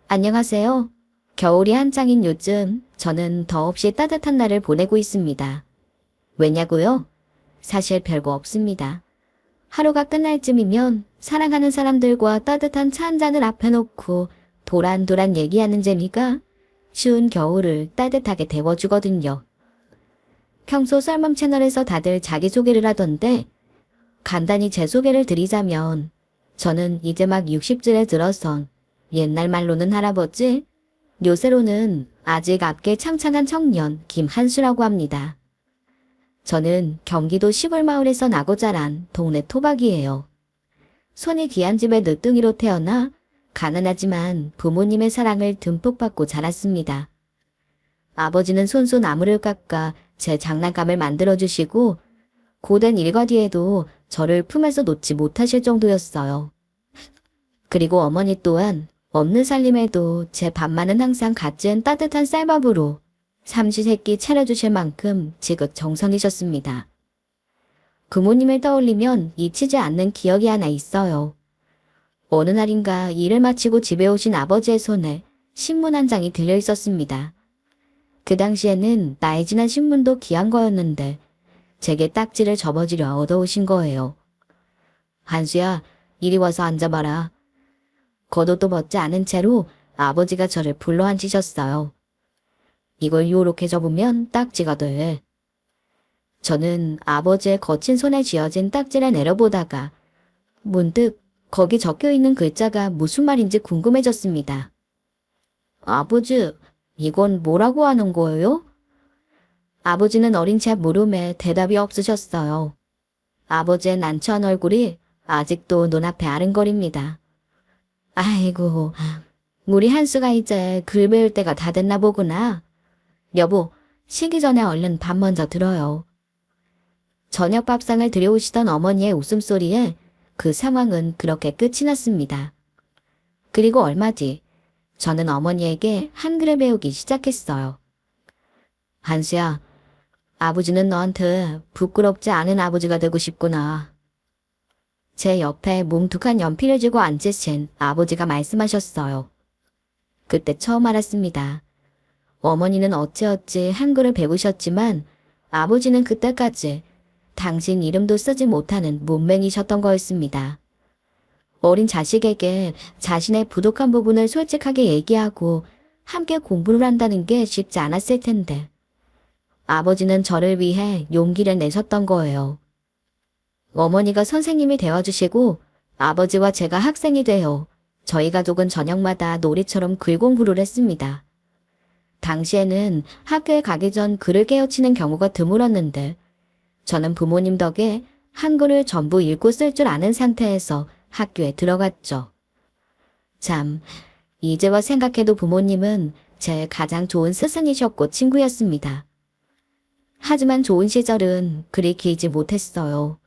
안녕하세요. 겨울이 한창인 요즘 저는 더없이 따뜻한 날을 보내고 있습니다. 왜냐고요? 사실 별거 없습니다. 하루가 끝날 쯤이면 사랑하는 사람들과 따뜻한 차 한 잔을 앞에 놓고 도란도란 얘기하는 재미가 추운 겨울을 따뜻하게 데워주거든요. 평소 썰멈 채널에서 다들 자기소개를 하던데 간단히 제 소개를 드리자면 저는 이제 막 60쯤에 들어선 옛날 말로는 할아버지, 요새로는 아직 앞게 창창한 청년 김한수라고 합니다. 저는 경기도 시골마을에서 나고 자란 동네 토박이에요. 손이 귀한 집의 늦둥이로 태어나 가난하지만 부모님의 사랑을 듬뿍 받고 자랐습니다. 아버지는 손손 나무를 깎아 제 장난감을 만들어주시고 고된 일과 뒤에도 저를 품에서 놓지 못하실 정도였어요. 그리고 어머니 또한 없는 살림에도 제 밥만은 항상 갓 지은 따뜻한 쌀밥으로 삼시세끼 차려주실 만큼 지극정성이셨습니다. 부모님을 떠올리면 잊히지 않는 기억이 하나 있어요. 어느 날인가 일을 마치고 집에 오신 아버지의 손에 신문 한 장이 들려 있었습니다. 그 당시에는 나이 지난 신문도 귀한 거였는데 제게 딱지를 접어주려 얻어오신 거예요. 한수야, 이리 와서 앉아봐라. 겉옷도 벗지 않은 채로 아버지가 저를 불러 앉히셨어요. 이걸 요렇게 접으면 딱지가 돼. 저는 아버지의 거친 손에 쥐어진 딱지를 내려보다가 문득 거기 적혀있는 글자가 무슨 말인지 궁금해졌습니다. 아버지, 이건 뭐라고 하는 거예요? 아버지는 어린 제 물음에 대답이 없으셨어요. 아버지의 난처한 얼굴이 아직도 눈앞에 아른거립니다. 아이고, 우리 한수가 이제 글 배울 때가 다 됐나 보구나. 여보, 쉬기 전에 얼른 밥 먼저 들어요. 저녁 밥상을 들여오시던 어머니의 웃음소리에 그 상황은 그렇게 끝이 났습니다. 그리고 얼마 뒤 저는 어머니에게 한글을 배우기 시작했어요. 한수야, 아버지는 너한테 부끄럽지 않은 아버지가 되고 싶구나. 제 옆에 뭉툭한 연필을 쥐고 앉으신 아버지가 말씀하셨어요. 그때 처음 알았습니다. 어머니는 어찌어찌 한글을 배우셨지만 아버지는 그때까지 당신 이름도 쓰지 못하는 문맹이셨던 거였습니다. 어린 자식에게 자신의 부족한 부분을 솔직하게 얘기하고 함께 공부를 한다는 게 쉽지 않았을 텐데 아버지는 저를 위해 용기를 내셨던 거예요. 어머니가 선생님이 되어주시고 아버지와 제가 학생이 되어 저희 가족은 저녁마다 놀이처럼 글 공부를 했습니다. 당시에는 학교에 가기 전 글을 깨우치는 경우가 드물었는데 저는 부모님 덕에 한글을 전부 읽고 쓸 줄 아는 상태에서 학교에 들어갔죠. 참, 이제와 생각해도 부모님은 제 가장 좋은 스승이셨고 친구였습니다. 하지만 좋은 시절은 그리 길지 못했어요.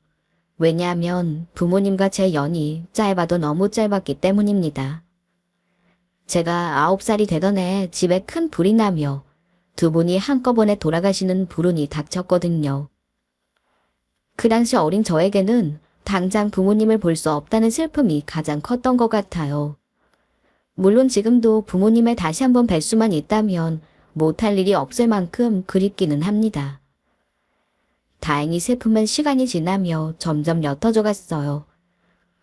왜냐하면 부모님과 제 연이 짧아도 너무 짧았기 때문입니다. 제가 9살이 되던 해 집에 큰 불이 나며 두 분이 한꺼번에 돌아가시는 불운이 닥쳤거든요. 그 당시 어린 저에게는 당장 부모님을 볼 수 없다는 슬픔이 가장 컸던 것 같아요. 물론 지금도 부모님을 다시 한번 뵐 수만 있다면 못할 일이 없을 만큼 그립기는 합니다. 다행히 슬픔은 시간이 지나며 점점 옅어져 갔어요.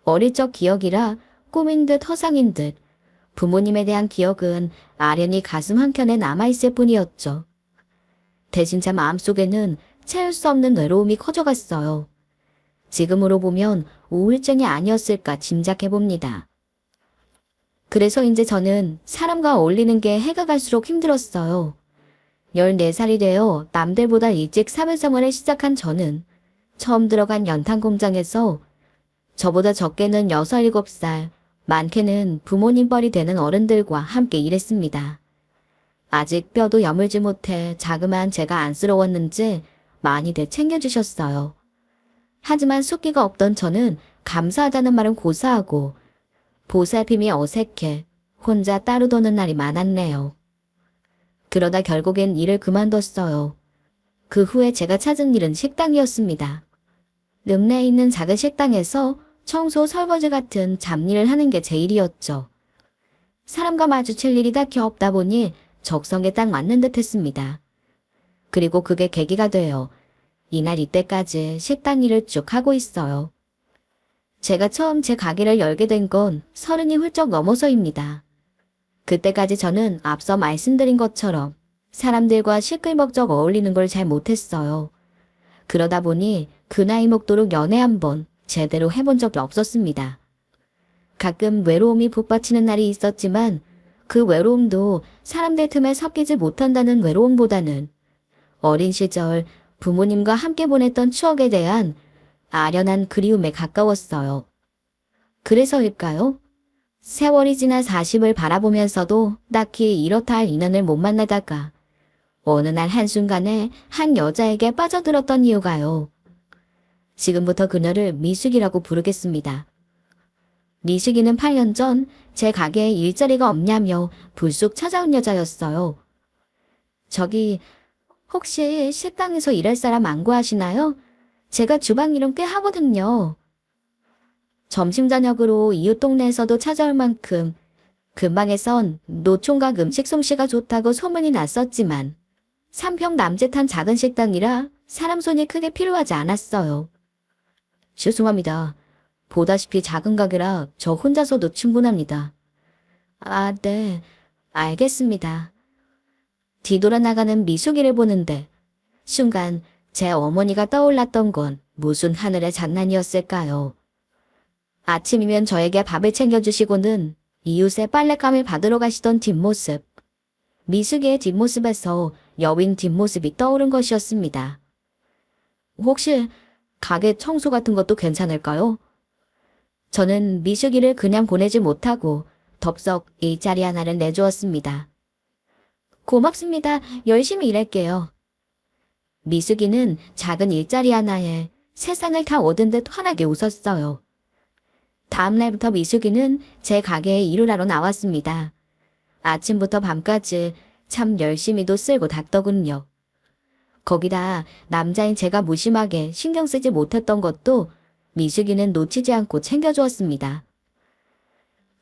어릴 적 기억이라 꿈인 듯 허상인 듯 부모님에 대한 기억은 아련히 가슴 한켠에 남아있을 뿐이었죠. 대신 제 마음속에는 채울 수 없는 외로움이 커져갔어요. 지금으로 보면 우울증이 아니었을까 짐작해봅니다. 그래서 이제 저는 사람과 어울리는 게 해가 갈수록 힘들었어요. 14살이 되어 남들보다 일찍 사회생활을 시작한 저는 처음 들어간 연탄 공장에서 저보다 적게는 6, 7살, 많게는 부모님 뻘이 되는 어른들과 함께 일했습니다. 아직 뼈도 여물지 못해 자그마한 제가 안쓰러웠는지 많이들 챙겨주셨어요. 하지만 숫기가 없던 저는 감사하다는 말은 고사하고 보살핌이 어색해 혼자 따로 도는 날이 많았네요. 그러다 결국엔 일을 그만뒀어요. 그 후에 제가 찾은 일은 식당이었습니다. 읍내에 있는 작은 식당에서 청소, 설거지 같은 잡일을 하는 게 제 일이었죠. 사람과 마주칠 일이 딱히 없다 보니 적성에 딱 맞는 듯 했습니다. 그리고 그게 계기가 돼요. 이날 이때까지 식당 일을 쭉 하고 있어요. 제가 처음 제 가게를 열게 된 건 30이 훌쩍 넘어서입니다. 그때까지 저는 앞서 말씀드린 것처럼 사람들과 시끌벅적 어울리는 걸 잘 못했어요. 그러다 보니 그 나이 먹도록 연애 한번 제대로 해본 적이 없었습니다. 가끔 외로움이 북받치는 날이 있었지만 그 외로움도 사람들 틈에 섞이지 못한다는 외로움보다는 어린 시절 부모님과 함께 보냈던 추억에 대한 아련한 그리움에 가까웠어요. 그래서일까요? 세월이 지나 40을 바라보면서도 딱히 이렇다 할 인연을 못 만나다가 어느 날 한순간에 한 여자에게 빠져들었던 이유가요. 지금부터 그녀를 미숙이라고 부르겠습니다. 미숙이는 8년 전 제 가게에 일자리가 없냐며 불쑥 찾아온 여자였어요. 저기 혹시 식당에서 일할 사람 안 구하시나요? 제가 주방 일은 꽤 하거든요. 점심 저녁으로 이웃 동네에서도 찾아올 만큼 근방에선 노총각 음식 솜씨가 좋다고 소문이 났었지만 3평 남짓한 작은 식당이라 사람 손이 크게 필요하지 않았어요. 죄송합니다. 보다시피 작은 가게라 저 혼자서도 충분합니다. 아, 네. 알겠습니다. 뒤돌아 나가는 미숙이를 보는데 순간 제 어머니가 떠올랐던 건 무슨 하늘의 장난이었을까요? 아침이면 저에게 밥을 챙겨주시고는 이웃의 빨랫감을 받으러 가시던 뒷모습. 미숙이의 뒷모습에서 여윈 뒷모습이 떠오른 것이었습니다. 혹시 가게 청소 같은 것도 괜찮을까요? 저는 미숙이를 그냥 보내지 못하고 덥석 일자리 하나를 내주었습니다. 고맙습니다. 열심히 일할게요. 미숙이는 작은 일자리 하나에 세상을 다 얻은 듯 환하게 웃었어요. 다음 날부터 미숙이는 제 가게에 일을 하러 나왔습니다. 아침부터 밤까지 참 열심히도 쓸고 닦더군요. 거기다 남자인 제가 무심하게 신경 쓰지 못했던 것도 미숙이는 놓치지 않고 챙겨주었습니다.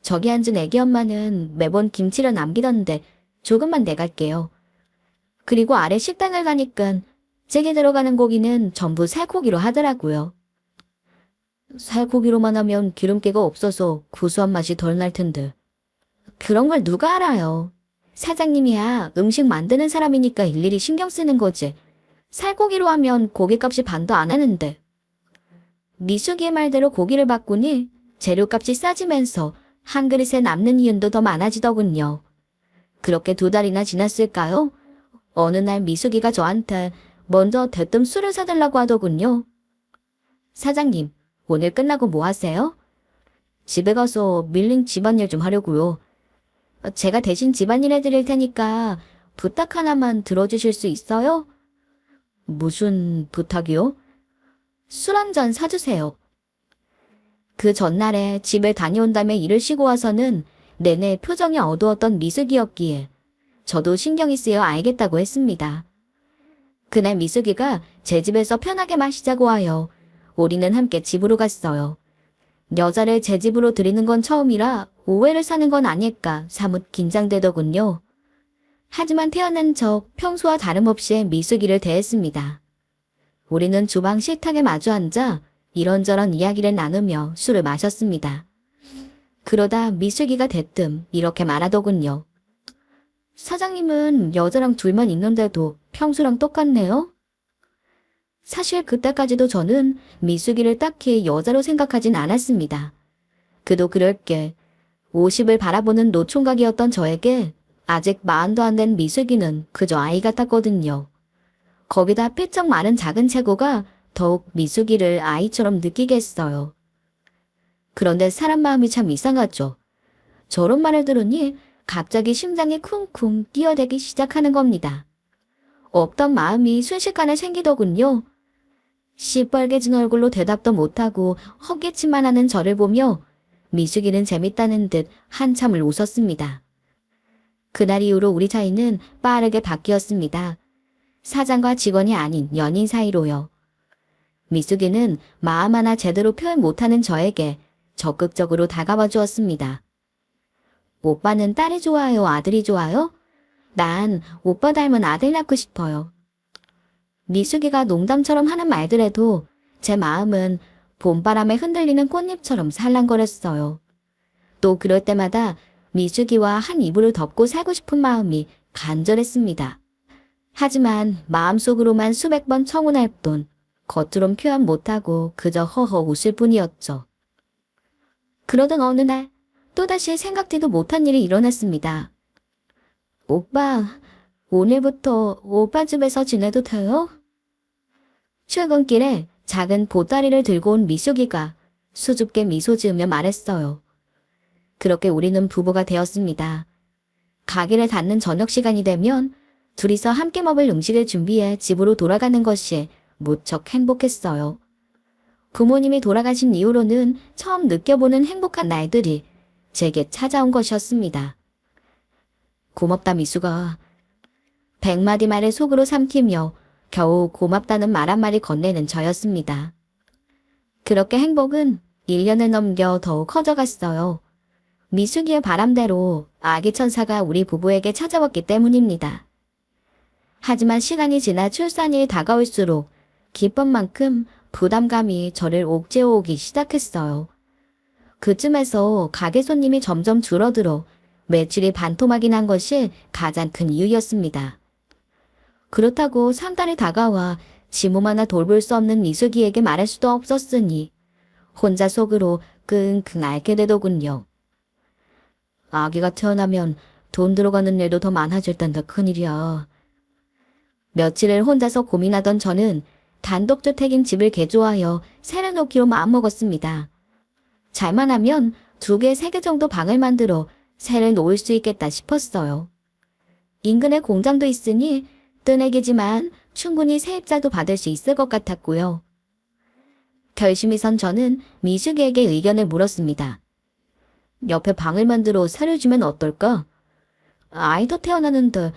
저기 앉은 애기 엄마는 매번 김치를 남기던데 조금만 내갈게요. 그리고 아래 식당을 가니까 찌개 들어가는 고기는 전부 살코기로 하더라고요. 살코기로만 하면 기름기가 없어서 구수한 맛이 덜 날 텐데. 그런 걸 누가 알아요. 사장님이야 음식 만드는 사람이니까 일일이 신경 쓰는 거지. 살코기로 하면 고기값이 반도 안 하는데. 미숙이의 말대로 고기를 바꾸니 재료값이 싸지면서 한 그릇에 남는 이윤도 더 많아지더군요. 그렇게 2달이나 지났을까요? 어느 날 미숙이가 저한테 먼저 대뜸 술을 사달라고 하더군요. 사장님, 오늘 끝나고 뭐 하세요? 집에 가서 밀린 집안일 좀 하려고요. 제가 대신 집안일 해드릴 테니까 부탁 하나만 들어주실 수 있어요? 무슨 부탁이요? 술 한 잔 사주세요. 그 전날에 집에 다녀온 다음에 일을 쉬고 와서는 내내 표정이 어두웠던 미숙이였기에 저도 신경이 쓰여 알겠다고 했습니다. 그날 미숙이가 제 집에서 편하게 마시자고 하여 우리는 함께 집으로 갔어요. 여자를 제 집으로 들이는 건 처음이라 오해를 사는 건 아닐까 사뭇 긴장되더군요. 하지만 태어난 저 평소와 다름없이 미숙이를 대했습니다. 우리는 주방 식탁에 마주 앉아 이런저런 이야기를 나누며 술을 마셨습니다. 그러다 미숙이가 대뜸 이렇게 말하더군요. 사장님은 여자랑 둘만 있는데도 평소랑 똑같네요? 사실 그때까지도 저는 미숙이를 딱히 여자로 생각하진 않았습니다. 그도 그럴 게 50을 바라보는 노총각이었던 저에게 아직 40도 안 된 미숙이는 그저 아이 같았거든요. 거기다 삐쩍 마른 작은 체구가 더욱 미숙이를 아이처럼 느끼게 했어요. 그런데 사람 마음이 참 이상하죠. 저런 말을 들으니 갑자기 심장이 쿵쿵 뛰어대기 시작하는 겁니다. 없던 마음이 순식간에 생기더군요. 시뻘개진 얼굴로 대답도 못하고 헛기침만 하는 저를 보며 미숙이는 재밌다는 듯 한참을 웃었습니다. 그날 이후로 우리 사이는 빠르게 바뀌었습니다. 사장과 직원이 아닌 연인 사이로요. 미숙이는 마음 하나 제대로 표현 못하는 저에게 적극적으로 다가와 주었습니다. 오빠는 딸이 좋아요, 아들이 좋아요? 난 오빠 닮은 아들 낳고 싶어요. 미숙이가 농담처럼 하는 말들에도 제 마음은 봄바람에 흔들리는 꽃잎처럼 살랑거렸어요. 또 그럴 때마다 미숙이와 한 이불을 덮고 살고 싶은 마음이 간절했습니다. 하지만 마음속으로만 수백 번 청혼할 뿐 겉으론 표현 못하고 그저 허허 웃을 뿐이었죠. 그러던 어느 날 또다시 생각지도 못한 일이 일어났습니다. 오빠, 오늘부터 오빠 집에서 지내도 돼요? 출근길에 작은 보따리를 들고 온 미숙이가 수줍게 미소 지으며 말했어요. 그렇게 우리는 부부가 되었습니다. 가게를 닫는 저녁 시간이 되면 둘이서 함께 먹을 음식을 준비해 집으로 돌아가는 것이 무척 행복했어요. 부모님이 돌아가신 이후로는 처음 느껴보는 행복한 날들이 제게 찾아온 것이었습니다. 고맙다 미숙아. 100마디 말을 속으로 삼키며 겨우 고맙다는 말 한마디 건네는 저였습니다. 그렇게 행복은 1년을 넘겨 더욱 커져갔어요. 미숙이의 바람대로 아기 천사가 우리 부부에게 찾아왔기 때문입니다. 하지만 시간이 지나 출산이 다가올수록 기쁨만큼 부담감이 저를 옥죄어 오기 시작했어요. 그쯤에서 가게 손님이 점점 줄어들어 매출이 반토막이 난 것이 가장 큰 이유였습니다. 그렇다고 상달이 다가와 지몸 하나 돌볼 수 없는 미숙이에게 말할 수도 없었으니 혼자 속으로 끙끙 앓게 되더군요. 아기가 태어나면 돈 들어가는 일도 더 많아질 텐데 큰일이야. 며칠을 혼자서 고민하던 저는 단독주택인 집을 개조하여 새로 놓기로 마음먹었습니다. 잘만 하면 2개, 3개 정도 방을 만들어 새를 놓을 수 있겠다 싶었어요. 인근에 공장도 있으니 뜨내기지만 충분히 세입자도 받을 수 있을 것 같았고요. 결심이 선 저는 미숙이에게 의견을 물었습니다. 옆에 방을 만들어 새를 주면 어떨까? 아이도 태어나는데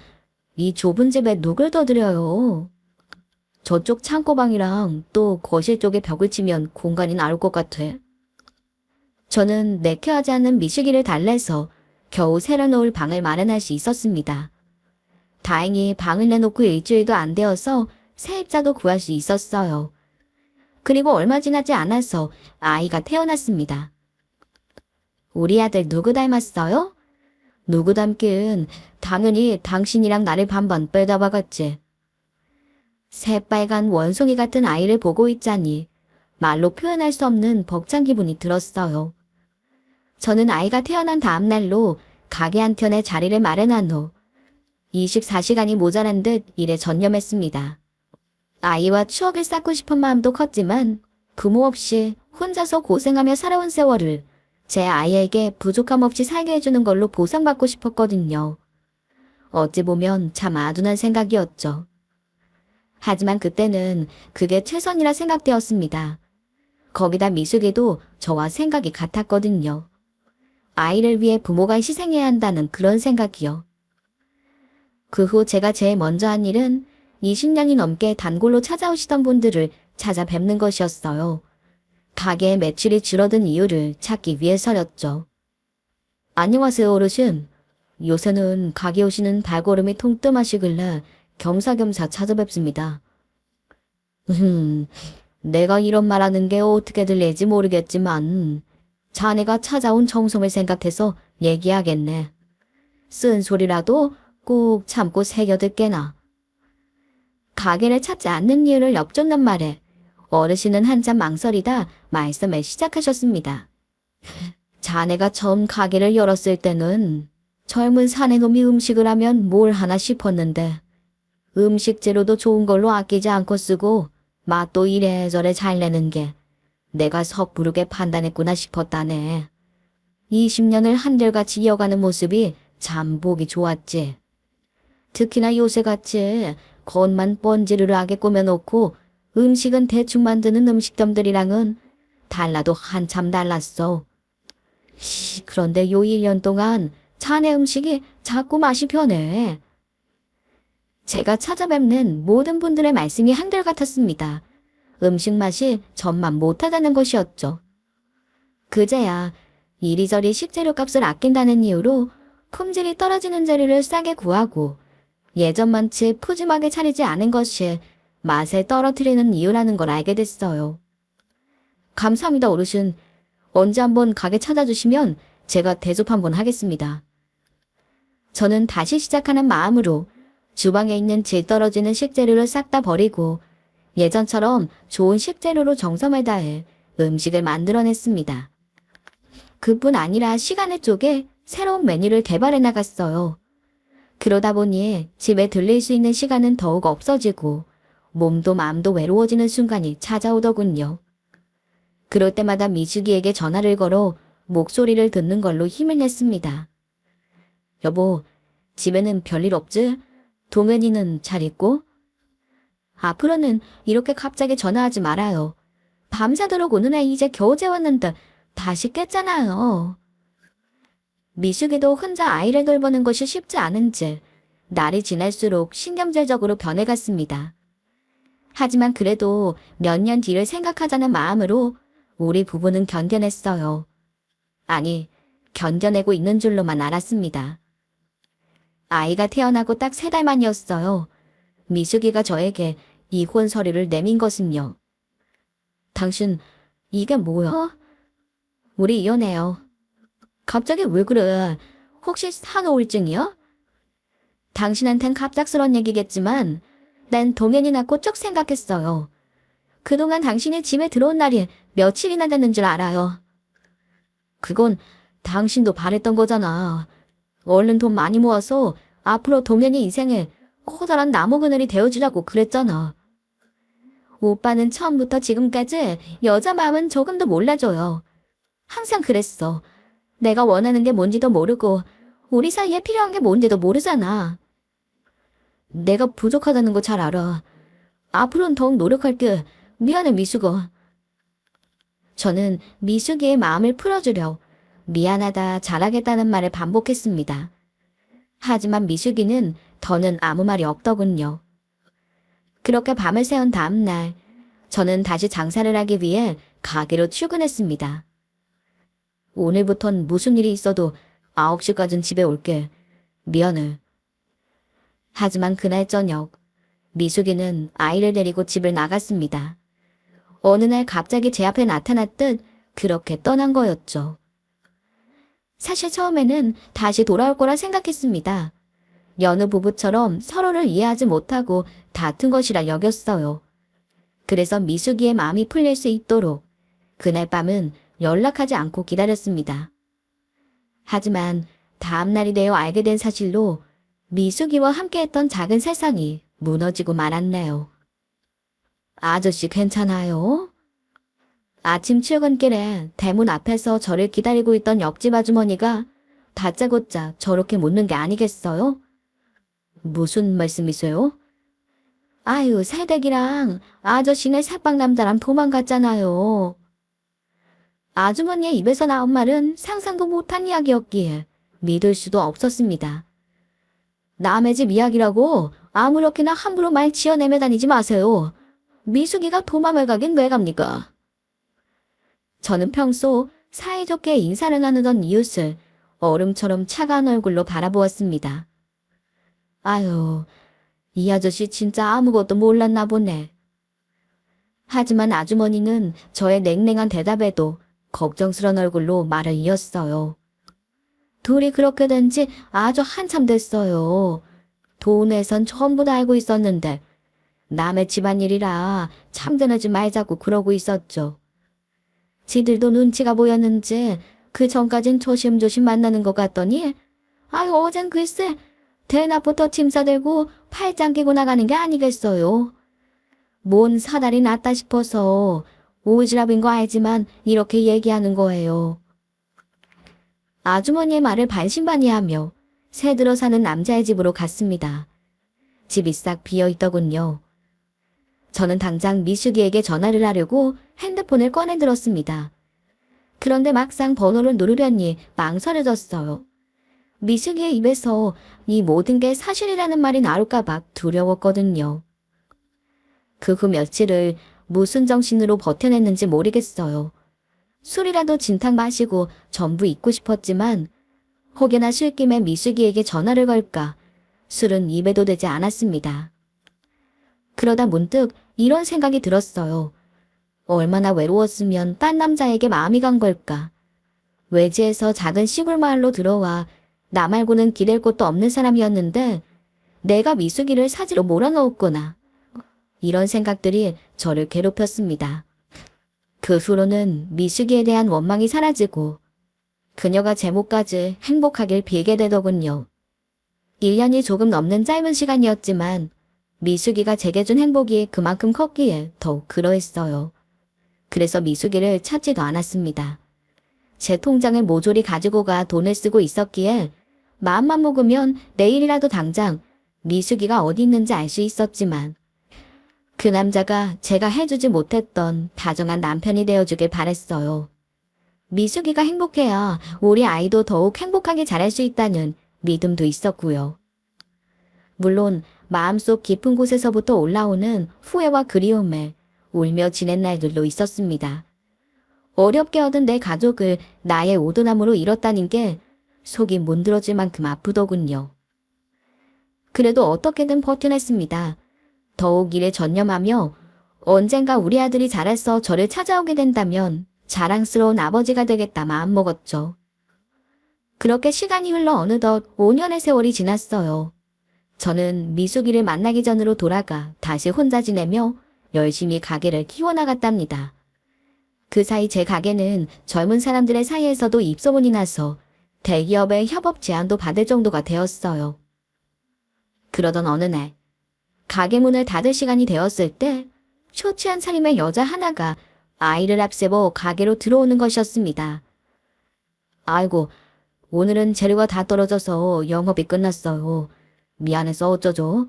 이 좁은 집에 누굴 더 들여요? 저쪽 창고방이랑 또 거실 쪽에 벽을 치면 공간이 나올 것 같아. 저는 내켜하지 않는 미숙이를 달래서 겨우 새로 놓을 방을 마련할 수 있었습니다. 다행히 방을 내놓고 일주일도 안 되어서 세입자도 구할 수 있었어요. 그리고 얼마 지나지 않아서 아이가 태어났습니다. 우리 아들 누구 닮았어요? 누구 닮긴 당연히 당신이랑 나를 반반 빼다 박았지. 새빨간 원숭이 같은 아이를 보고 있자니 말로 표현할 수 없는 벅찬 기분이 들었어요. 저는 아이가 태어난 다음 날로 가게 한켠에 자리를 마련한 후 24시간이 모자란 듯 일에 전념했습니다. 아이와 추억을 쌓고 싶은 마음도 컸지만 부모 없이 혼자서 고생하며 살아온 세월을 제 아이에게 부족함 없이 살게 해주는 걸로 보상받고 싶었거든요. 어찌 보면 참 아둔한 생각이었죠. 하지만 그때는 그게 최선이라 생각되었습니다. 거기다 미숙이도 저와 생각이 같았거든요. 아이를 위해 부모가 희생해야 한다는 그런 생각이요. 그 후 제가 제일 먼저 한 일은 20년이 넘게 단골로 찾아오시던 분들을 찾아뵙는 것이었어요. 가게의 매출이 줄어든 이유를 찾기 위해서였죠. 안녕하세요 어르신. 요새는 가게 오시는 발걸음이 통뜸하시길래 겸사겸사 찾아뵙습니다. 내가 이런 말하는 게 어떻게 들릴지 모르겠지만 자네가 찾아온 정성을 생각해서 얘기하겠네. 쓴 소리라도 꼭 참고 새겨듣게나. 가게를 찾지 않는 이유를 엿쫓는 말에 어르신은 한참 망설이다 말씀을 시작하셨습니다. 자네가 처음 가게를 열었을 때는 젊은 사내놈이 음식을 하면 뭘 하나 싶었는데 음식 재료도 좋은 걸로 아끼지 않고 쓰고 맛도 이래저래 잘 내는 게 내가 섣부르게 판단했구나 싶었다네. 20년을 한결같이 이어가는 모습이 참 보기 좋았지. 특히나 요새같이 겉만 번지르르하게 꾸며놓고 음식은 대충 만드는 음식점들이랑은 달라도 한참 달랐어. 그런데 요 1년 동안 자네 음식이 자꾸 맛이 변해. 제가 찾아뵙는 모든 분들의 말씀이 한결같았습니다. 음식 맛이 전만 못하다는 것이었죠. 그제야 이리저리 식재료 값을 아낀다는 이유로 품질이 떨어지는 재료를 싸게 구하고 예전만치 푸짐하게 차리지 않은 것이 맛을 떨어뜨리는 이유라는 걸 알게 됐어요. 감사합니다, 어르신. 언제 한번 가게 찾아주시면 제가 대접 한번 하겠습니다. 저는 다시 시작하는 마음으로 주방에 있는 질 떨어지는 식재료를 싹 다 버리고 예전처럼 좋은 식재료로 정성을 다해 음식을 만들어냈습니다. 그뿐 아니라 시간을 쪼개 새로운 메뉴를 개발해 나갔어요. 그러다 보니 집에 들릴 수 있는 시간은 더욱 없어지고 몸도 마음도 외로워지는 순간이 찾아오더군요. 그럴 때마다 미숙이에게 전화를 걸어 목소리를 듣는 걸로 힘을 냈습니다. 여보, 집에는 별일 없지? 동현이는 잘 있고? 앞으로는 이렇게 갑자기 전화하지 말아요. 밤새도록 오는 애 이제 겨우 재웠는데 다시 깼잖아요. 미숙이도 혼자 아이를 돌보는 것이 쉽지 않은지 날이 지날수록 신경질적으로 변해갔습니다. 하지만 그래도 몇 년 뒤를 생각하자는 마음으로 우리 부부는 견뎌냈어요. 아니, 견뎌내고 있는 줄로만 알았습니다. 아이가 태어나고 딱 3달 만이었어요. 미숙이가 저에게 이혼 서류를 내민 것은요. 당신, 이게 뭐야? 우리 이혼해요. 갑자기 왜 그래? 혹시 산후우울증이야? 당신한텐 갑작스러운 얘기겠지만 난 동현이 낳고 쭉 생각했어요. 그동안 당신이 집에 들어온 날이 며칠이나 됐는 줄 알아요. 그건 당신도 바랬던 거잖아. 얼른 돈 많이 모아서 앞으로 동현이 인생에 커다란 나무 그늘이 되어주라고 그랬잖아. 오빠는 처음부터 지금까지 여자 마음은 조금도 몰라줘요. 항상 그랬어. 내가 원하는 게 뭔지도 모르고 우리 사이에 필요한 게 뭔지도 모르잖아. 내가 부족하다는 거 잘 알아. 앞으로는 더욱 노력할게. 미안해, 미숙아. 저는 미숙이의 마음을 풀어주려 미안하다, 잘하겠다는 말을 반복했습니다. 하지만 미숙이는 더는 아무 말이 없더군요. 그렇게 밤을 새운 다음 날, 저는 다시 장사를 하기 위해 가게로 출근했습니다. 오늘부턴 무슨 일이 있어도 9시까진 집에 올게. 미안해. 하지만 그날 저녁, 미숙이는 아이를 데리고 집을 나갔습니다. 어느 날 갑자기 제 앞에 나타났듯 그렇게 떠난 거였죠. 사실 처음에는 다시 돌아올 거라 생각했습니다. 여느 부부처럼 서로를 이해하지 못하고 다툰 것이라 여겼어요. 그래서 미숙이의 마음이 풀릴 수 있도록 그날 밤은 연락하지 않고 기다렸습니다. 하지만 다음 날이 되어 알게 된 사실로 미숙이와 함께했던 작은 세상이 무너지고 말았네요. 아저씨 괜찮아요? 아침 출근길에 대문 앞에서 저를 기다리고 있던 옆집 아주머니가 다짜고짜 저렇게 묻는 게 아니겠어요? 무슨 말씀이세요? 아유, 새댁이랑 아저씨네 새빵남자랑 도망갔잖아요. 아주머니의 입에서 나온 말은 상상도 못한 이야기였기에 믿을 수도 없었습니다. 남의 집 이야기라고 아무렇게나 함부로 말 지어내며 다니지 마세요. 미숙이가 도망을 가긴 왜 갑니까? 저는 평소 사이좋게 인사를 나누던 이웃을 얼음처럼 차가운 얼굴로 바라보았습니다. 아유, 이 아저씨 진짜 아무것도 몰랐나 보네. 하지만 아주머니는 저의 냉랭한 대답에도 걱정스런 얼굴로 말을 이었어요. 둘이 그렇게 된 지 아주 한참 됐어요. 동네에선 전부 다 알고 있었는데 남의 집안일이라 참견하지 말자고 그러고 있었죠. 지들도 눈치가 보였는지 그 전까진 조심조심 만나는 것 같더니 아유 어젠 글쎄 대낮부터 짐 싸들고 팔짱 끼고 나가는 게 아니겠어요. 뭔 사달이 났다 싶어서 오지랖인 거 알지만 이렇게 얘기하는 거예요. 아주머니의 말을 반신반의하며 새들어 사는 남자의 집으로 갔습니다. 집이 싹 비어있더군요. 저는 당장 미숙이에게 전화를 하려고 핸드폰을 꺼내 들었습니다. 그런데 막상 번호를 누르려니 망설여졌어요. 미숙이의 입에서 이 모든 게 사실이라는 말이 나올까 봐 두려웠거든요. 그 후 며칠을 무슨 정신으로 버텨냈는지 모르겠어요. 술이라도 진탕 마시고 전부 잊고 싶었지만 혹여나 술김에 미숙이에게 전화를 걸까 술은 입에도 대지 않았습니다. 그러다 문득 이런 생각이 들었어요. 얼마나 외로웠으면 딴 남자에게 마음이 간 걸까. 외지에서 작은 시골 마을로 들어와 나 말고는 기댈 곳도 없는 사람이었는데 내가 미숙이를 사지로 몰아넣었구나. 이런 생각들이 저를 괴롭혔습니다. 그 후로는 미숙이에 대한 원망이 사라지고 그녀가 제 몫까지 행복하길 빌게 되더군요. 1년이 조금 넘는 짧은 시간이었지만 미숙이가 제게 준 행복이 그만큼 컸기에 더욱 그러했어요. 그래서 미숙이를 찾지도 않았습니다. 제 통장을 모조리 가지고 가 돈을 쓰고 있었기에 마음만 먹으면 내일이라도 당장 미숙이가 어디 있는지 알 수 있었지만 그 남자가 제가 해주지 못했던 다정한 남편이 되어주길 바랬어요. 미숙이가 행복해야 우리 아이도 더욱 행복하게 자랄 수 있다는 믿음도 있었고요. 물론 마음속 깊은 곳에서부터 올라오는 후회와 그리움에 울며 지낸 날들도 있었습니다. 어렵게 얻은 내 가족을 나의 오두나무로 잃었다는 게 속이 문드러질 만큼 아프더군요. 그래도 어떻게든 버텨냈습니다. 더욱 일에 전념하며 언젠가 우리 아들이 자라서 저를 찾아오게 된다면 자랑스러운 아버지가 되겠다 마음먹었죠. 그렇게 시간이 흘러 어느덧 5년의 세월이 지났어요. 저는 미숙이를 만나기 전으로 돌아가 다시 혼자 지내며 열심히 가게를 키워나갔답니다. 그 사이 제 가게는 젊은 사람들의 사이에서도 입소문이 나서 대기업의 협업 제안도 받을 정도가 되었어요. 그러던 어느 날 가게 문을 닫을 시간이 되었을 때 초췌한 차림의 여자 하나가 아이를 앞세워 가게로 들어오는 것이었습니다. 아이고, 오늘은 재료가 다 떨어져서 영업이 끝났어요. 미안해서 어쩌죠?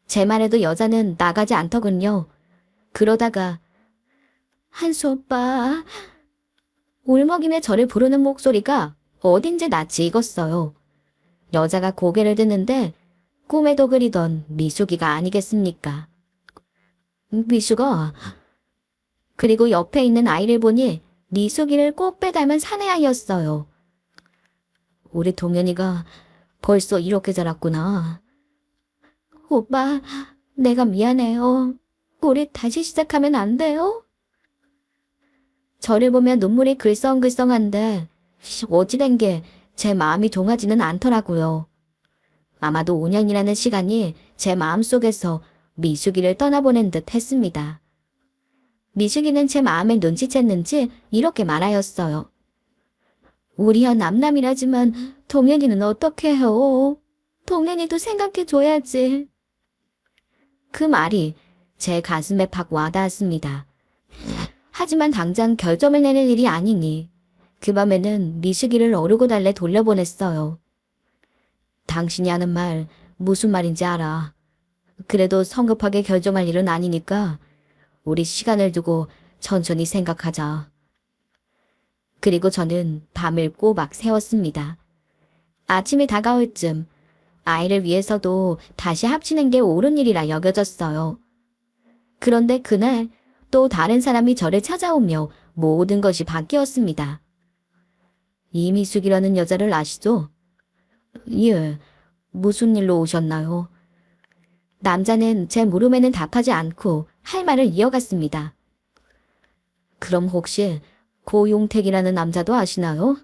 제 말에도 여자는 나가지 않더군요. 그러다가 한수 오빠, 울먹이며 저를 부르는 목소리가 어딘지 낯이 익었어요. 여자가 고개를 드는데 꿈에도 그리던 미숙이가 아니겠습니까? 미숙아. 그리고 옆에 있는 아이를 보니 미숙이를 꼭 빼닮은 사내아이였어요. 우리 동현이가 벌써 이렇게 자랐구나. 오빠, 내가 미안해요. 우리 다시 시작하면 안 돼요? 저를 보면 눈물이 글썽글썽한데 어찌된 게 제 마음이 동하지는 않더라고요. 아마도 5년이라는 시간이 제 마음속에서 미숙이를 떠나보낸 듯 했습니다. 미숙이는 제 마음을 눈치챘는지 이렇게 말하였어요. 우리야 남남이라지만 동현이는 어떻게 해요? 동현이도 생각해줘야지. 그 말이 제 가슴에 팍 와닿았습니다. 하지만 당장 결점을 내릴 일이 아니니 그 밤에는 미숙이를 어르고 달래 돌려보냈어요. 당신이 하는 말 무슨 말인지 알아. 그래도 성급하게 결정할 일은 아니니까 우리 시간을 두고 천천히 생각하자. 그리고 저는 밤을 꼬박 새웠습니다. 아침이 다가올 쯤 아이를 위해서도 다시 합치는 게 옳은 일이라 여겨졌어요. 그런데 그날 또 다른 사람이 저를 찾아오며 모든 것이 바뀌었습니다. 이미숙이라는 여자를 아시죠? 예, 무슨 일로 오셨나요? 남자는 제 물음에는 답하지 않고 할 말을 이어갔습니다. 그럼 혹시 고용택이라는 남자도 아시나요?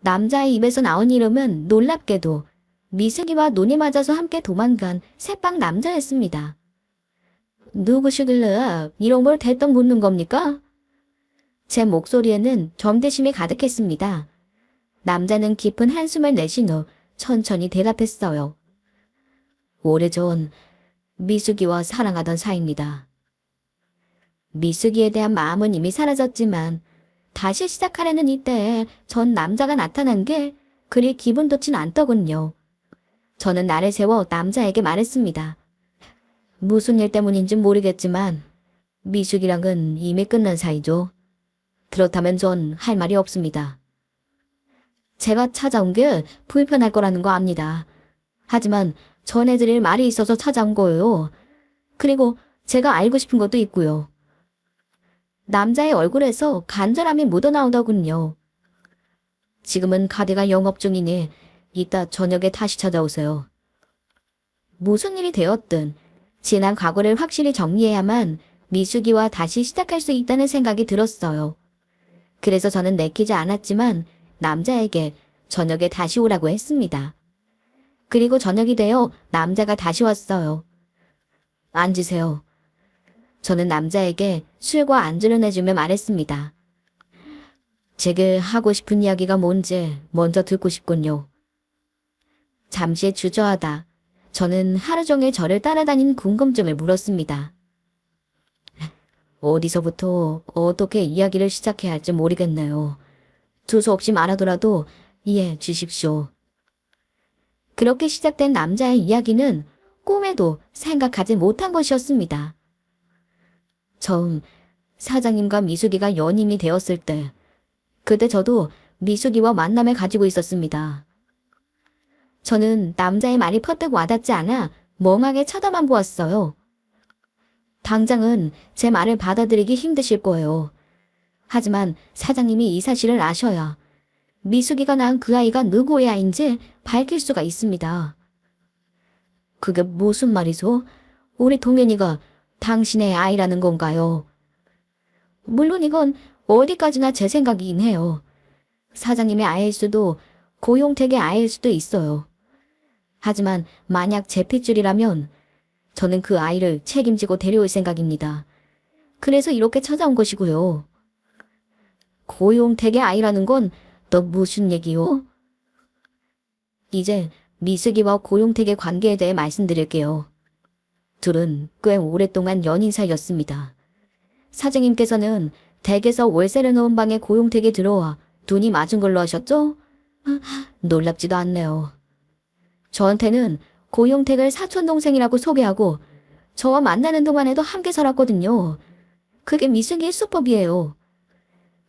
남자의 입에서 나온 이름은 놀랍게도 미숙이와 눈이 맞아서 함께 도망간 새빵 남자였습니다. 누구시길래 이런 걸 대뜸 묻는 겁니까? 제 목소리에는 점대심이 가득했습니다. 남자는 깊은 한숨을 내쉰 후 천천히 대답했어요. 오래전 미숙이와 사랑하던 사이입니다. 미숙이에 대한 마음은 이미 사라졌지만 다시 시작하려는 이때에 전 남자가 나타난 게 그리 기분 좋진 않더군요. 저는 나를 세워 남자에게 말했습니다. 무슨 일 때문인진 모르겠지만 미숙이랑은 이미 끝난 사이죠. 그렇다면 전 할 말이 없습니다. 제가 찾아온 게 불편할 거라는 거 압니다. 하지만 전해드릴 말이 있어서 찾아온 거예요. 그리고 제가 알고 싶은 것도 있고요. 남자의 얼굴에서 간절함이 묻어나오더군요. 지금은 가게가 영업 중이니 이따 저녁에 다시 찾아오세요. 무슨 일이 되었든 지난 과거를 확실히 정리해야만 미숙이와 다시 시작할 수 있다는 생각이 들었어요. 그래서 저는 내키지 않았지만 남자에게 저녁에 다시 오라고 했습니다. 그리고 저녁이 되어 남자가 다시 왔어요. 앉으세요. 저는 남자에게 술과 안주를 내주며 말했습니다. 제게 하고 싶은 이야기가 뭔지 먼저 듣고 싶군요. 잠시 주저하다 저는 하루 종일 저를 따라다닌 궁금증을 물었습니다. 어디서부터 어떻게 이야기를 시작해야 할지 모르겠네요. 두서없이 말하더라도 이해해 주십시오. 그렇게 시작된 남자의 이야기는 꿈에도 생각하지 못한 것이었습니다. 처음 사장님과 미숙이가 연인이 되었을 때, 그때 저도 미숙이와 만남을 가지고 있었습니다. 저는 남자의 말이 퍼뜩 와닿지 않아 멍하게 쳐다만 보았어요. 당장은 제 말을 받아들이기 힘드실 거예요. 하지만 사장님이 이 사실을 아셔야 미숙이가 낳은 그 아이가 누구의 아이인지 밝힐 수가 있습니다. 그게 무슨 말이죠? 우리 동현이가 당신의 아이라는 건가요? 물론 이건 어디까지나 제 생각이긴 해요. 사장님의 아이일 수도 고용택의 아이일 수도 있어요. 하지만 만약 제 핏줄이라면 저는 그 아이를 책임지고 데려올 생각입니다. 그래서 이렇게 찾아온 것이고요. 고용택의 아이라는 건 또 무슨 얘기요? 이제 미숙이와 고용택의 관계에 대해 말씀드릴게요. 둘은 꽤 오랫동안 연인 사이였습니다. 사장님께서는 댁에서 월세를 넣은 방에 고용택이 들어와 눈이 맞은 걸로 하셨죠? 놀랍지도 않네요. 저한테는 고용택을 사촌동생이라고 소개하고 저와 만나는 동안에도 함께 살았거든요. 그게 미숙이의 수법이에요.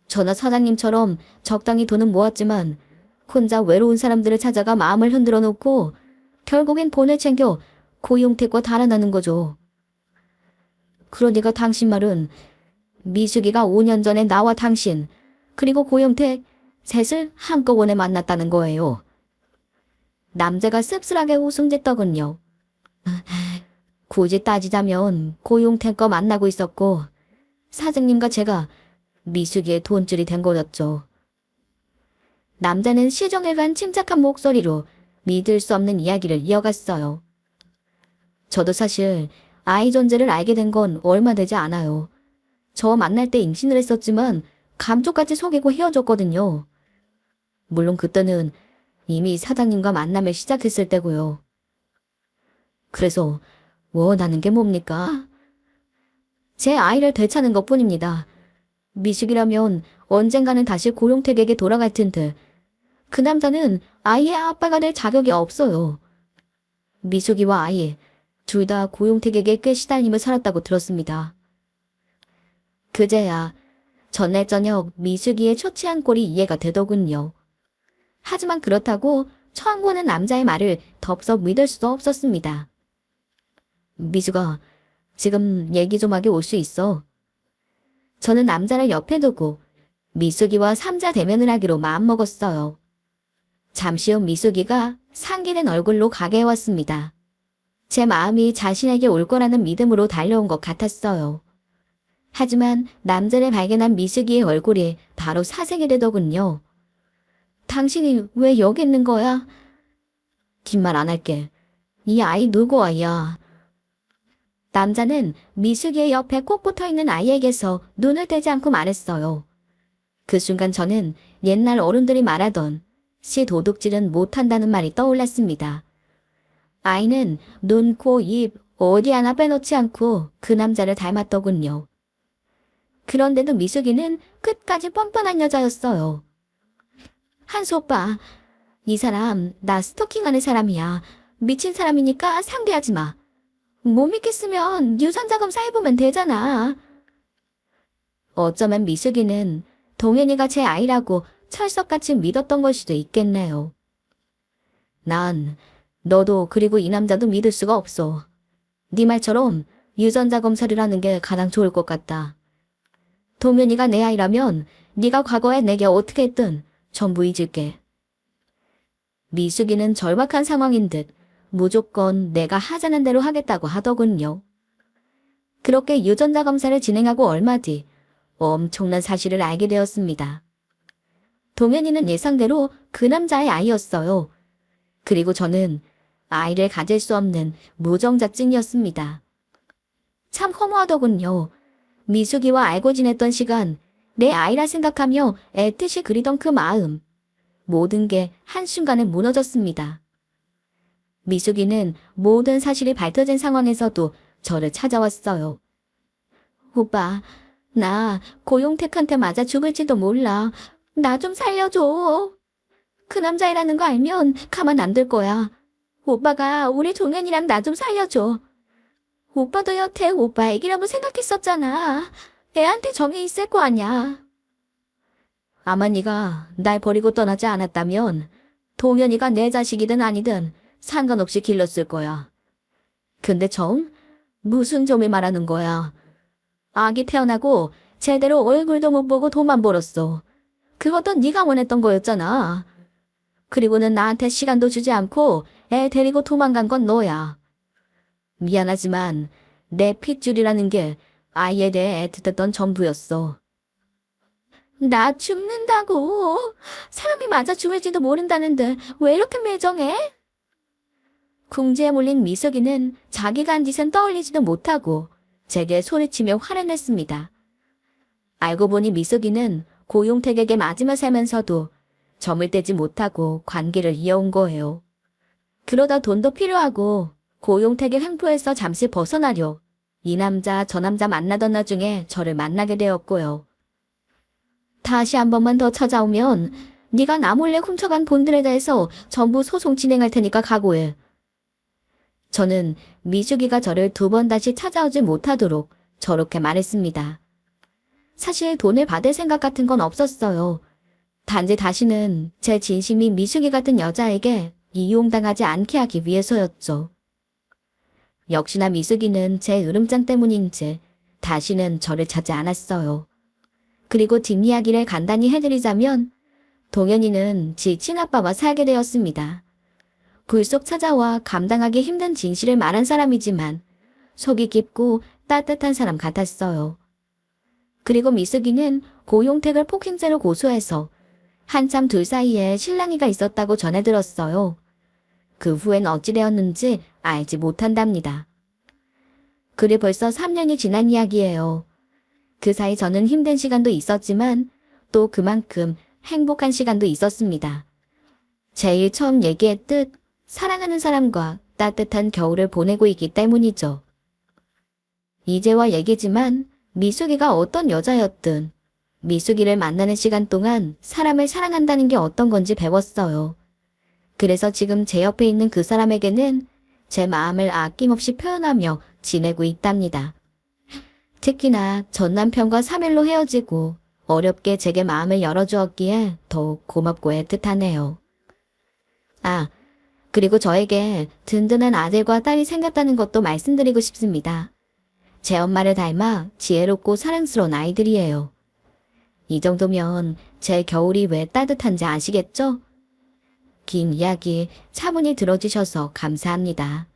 저나 사장님처럼 적당히 돈은 모았지만 혼자 외로운 사람들을 찾아가 마음을 흔들어 놓고 결국엔 돈을 챙겨 고용택과 달아나는 거죠. 그러니까 당신 말은 미숙이가 5년 전에 나와 당신 그리고 고용택 셋을 한꺼번에 만났다는 거예요. 남자가 씁쓸하게 웃음 짓더군요. 굳이 따지자면 고용택과 만나고 있었고 사장님과 제가 미숙이의 돈줄이 된 거였죠. 남자는 시종일 간 침착한 목소리로 믿을 수 없는 이야기를 이어갔어요. 저도 사실 아이 존재를 알게 된 건 얼마 되지 않아요. 저 만날 때 임신을 했었지만 감쪽같이 속이고 헤어졌거든요. 물론 그때는 이미 사장님과 만남을 시작했을 때고요. 그래서 원하는 게 뭡니까? 제 아이를 되찾는 것뿐입니다. 미숙이라면 언젠가는 다시 고용택에게 돌아갈 텐데 그 남자는 아이의 아빠가 될 자격이 없어요. 미숙이와 아이 둘 다 고용택에게 꽤 시달림을 살았다고 들었습니다. 그제야 전날 저녁 미숙이의 초췌한 꼴이 이해가 되더군요. 하지만 그렇다고 처음 보는 남자의 말을 덥석 믿을 수도 없었습니다. 미숙아, 지금 얘기 좀 하게 올 수 있어. 저는 남자를 옆에 두고 미숙이와 삼자 대면을 하기로 마음먹었어요. 잠시 후 미숙이가 상기된 얼굴로 가게에 왔습니다. 제 마음이 자신에게 올 거라는 믿음으로 달려온 것 같았어요. 하지만 남자를 발견한 미숙이의 얼굴이 바로 사색이 되더군요. 당신이 왜 여기 있는 거야? 긴 말 안 할게. 이 아이 누구 아이야? 남자는 미숙이의 옆에 꼭 붙어있는 아이에게서 눈을 떼지 않고 말했어요. 그 순간 저는 옛날 어른들이 말하던 시 도둑질은 못한다는 말이 떠올랐습니다. 아이는 눈, 코, 입 어디 하나 빼놓지 않고 그 남자를 닮았더군요. 그런데도 미숙이는 끝까지 뻔뻔한 여자였어요. 한수 오빠, 이 사람 나 스토킹하는 사람이야. 미친 사람이니까 상대하지 마. 못 믿겠으면 유전자 검사해보면 되잖아. 어쩌면 미숙이는 동현이가 제 아이라고 철석같이 믿었던 걸 수도 있겠네요. 난 너도 그리고 이 남자도 믿을 수가 없어. 네 말처럼 유전자 검사를 하는 게 가장 좋을 것 같다. 동현이가 내 아이라면 네가 과거에 내게 어떻게 했든 전부 잊을게. 미숙이는 절박한 상황인 듯 무조건 내가 하자는 대로 하겠다고 하더군요. 그렇게 유전자 검사를 진행하고 얼마 뒤 엄청난 사실을 알게 되었습니다. 동현이는 예상대로 그 남자의 아이였어요. 그리고 저는 아이를 가질 수 없는 무정자증이었습니다. 참 허무하더군요. 미숙이와 알고 지냈던 시간, 내 아이라 생각하며 애뜻이 그리던 그 마음. 모든 게 한순간에 무너졌습니다. 미숙이는 모든 사실이 밝혀진 상황에서도 저를 찾아왔어요. 오빠, 나 고용택한테 맞아 죽을지도 몰라. 나 좀 살려줘. 그 남자애라는 거 알면 가만 안 둘 거야. 오빠가 우리 종현이랑 나 좀 살려줘. 오빠도 여태 오빠 애기라고 생각했었잖아. 애한테 정이 있을 거 아냐. 아마 네가 날 버리고 떠나지 않았다면 동현이가 내 자식이든 아니든 상관없이 길렀을 거야. 근데 정? 무슨 점을 말하는 거야? 아기 태어나고 제대로 얼굴도 못 보고 돈만 벌었어. 그것도 네가 원했던 거였잖아. 그리고는 나한테 시간도 주지 않고 애 데리고 도망간 건 너야. 미안하지만 내 핏줄이라는 게 아이에 대해 애틋했던 전부였어. 나 죽는다고. 사람이 맞아 죽을지도 모른다는데 왜 이렇게 매정해? 궁지에 몰린 미숙이는 자기가 한 짓은 떠올리지도 못하고 제게 소리치며 화를 냈습니다. 알고 보니 미숙이는 고용택에게 맞으며 살면서도 점을 떼지 못하고 관계를 이어온 거예요. 그러다 돈도 필요하고 고용택의 횡포에서 잠시 벗어나려 이 남자 저 남자 만나던 나중에 저를 만나게 되었고요. 다시 한 번만 더 찾아오면 네가 나 몰래 훔쳐간 본들에 대해서 전부 소송 진행할 테니까 각오해. 저는 미숙이가 저를 두 번 다시 찾아오지 못하도록 저렇게 말했습니다. 사실 돈을 받을 생각 같은 건 없었어요. 단지 다시는 제 진심이 미숙이 같은 여자에게 이용당하지 않게 하기 위해서였죠. 역시나 미숙이는 제 으름장 때문인지 다시는 저를 찾지 않았어요. 그리고 뒷이야기를 간단히 해드리자면 동현이는 지 친아빠와 살게 되었습니다. 불쑥 찾아와 감당하기 힘든 진실을 말한 사람이지만 속이 깊고 따뜻한 사람 같았어요. 그리고 미숙이는 고용택을 폭행죄로 고소해서 한참 둘 사이에 실랑이가 있었다고 전해 들었어요. 그 후엔 어찌 되었는지 알지 못한답니다. 그리 벌써 3년이 지난 이야기예요. 그 사이 저는 힘든 시간도 있었지만 또 그만큼 행복한 시간도 있었습니다. 제일 처음 얘기했듯 사랑하는 사람과 따뜻한 겨울을 보내고 있기 때문이죠. 이제와 얘기지만 미숙이가 어떤 여자였든 미숙이를 만나는 시간 동안 사람을 사랑한다는 게 어떤 건지 배웠어요. 그래서 지금 제 옆에 있는 그 사람에게는 제 마음을 아낌없이 표현하며 지내고 있답니다. 특히나 전 남편과 3일로 헤어지고 어렵게 제게 마음을 열어주었기에 더욱 고맙고 애틋하네요. 아, 그리고 저에게 든든한 아들과 딸이 생겼다는 것도 말씀드리고 싶습니다. 제 엄마를 닮아 지혜롭고 사랑스러운 아이들이에요. 이 정도면 제 겨울이 왜 따뜻한지 아시겠죠? 긴 이야기 차분히 들어주셔서 감사합니다.